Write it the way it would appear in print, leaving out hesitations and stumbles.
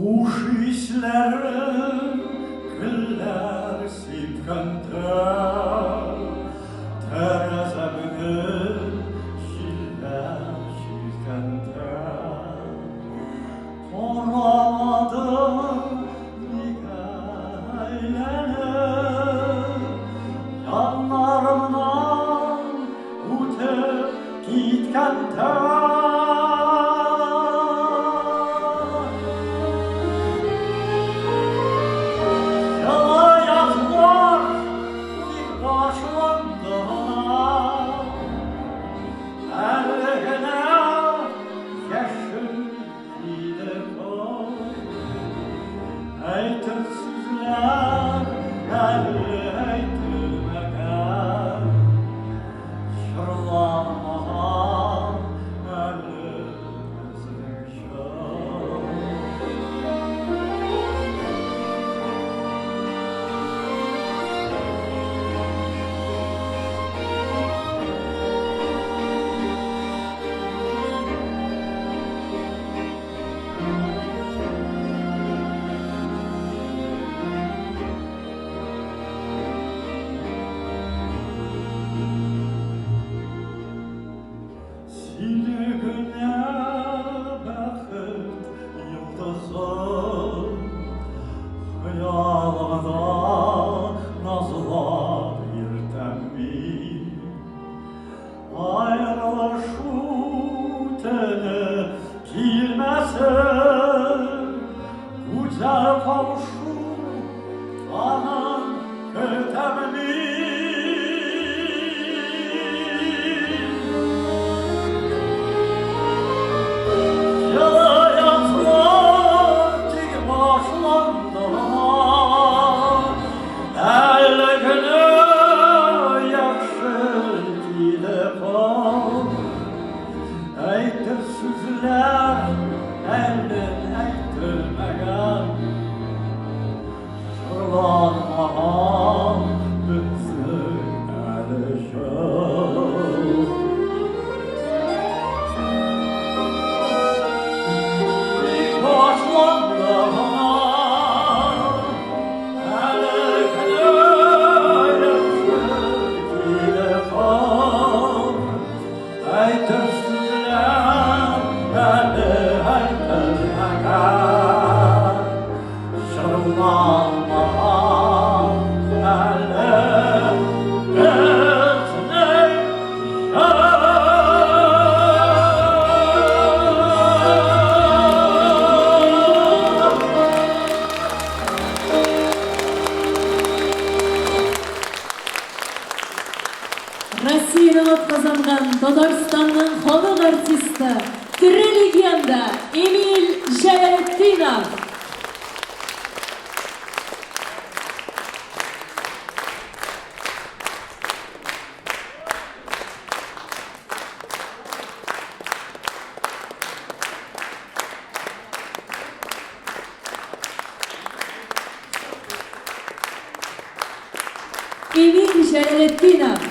Kuş işleri güller sitkende, terezemini şiller şirkende. Koramadım nigaheylenir, yanlarımdan ötüp gitkende. Eytirsizler eytilmegen, şırlanmagan elimizin şan. Silgüne bəxit yıldızı, xəyalımda nazlar yırtənmi. Ayrılışı təni bilməsin, güzel kavuşu anan ötəmli. Eytirsizler elin eytilmegen, şırlanmagan bizim elişim. İlk başlandı bana elikini yaşır telefon. Eytirsizler şırlanmagan elimizin şan. Россияны атказанган Татарстанның халык артисты, тере легенда Эмиль Җәләлетдинов. Эмиль Җәләлетдинов.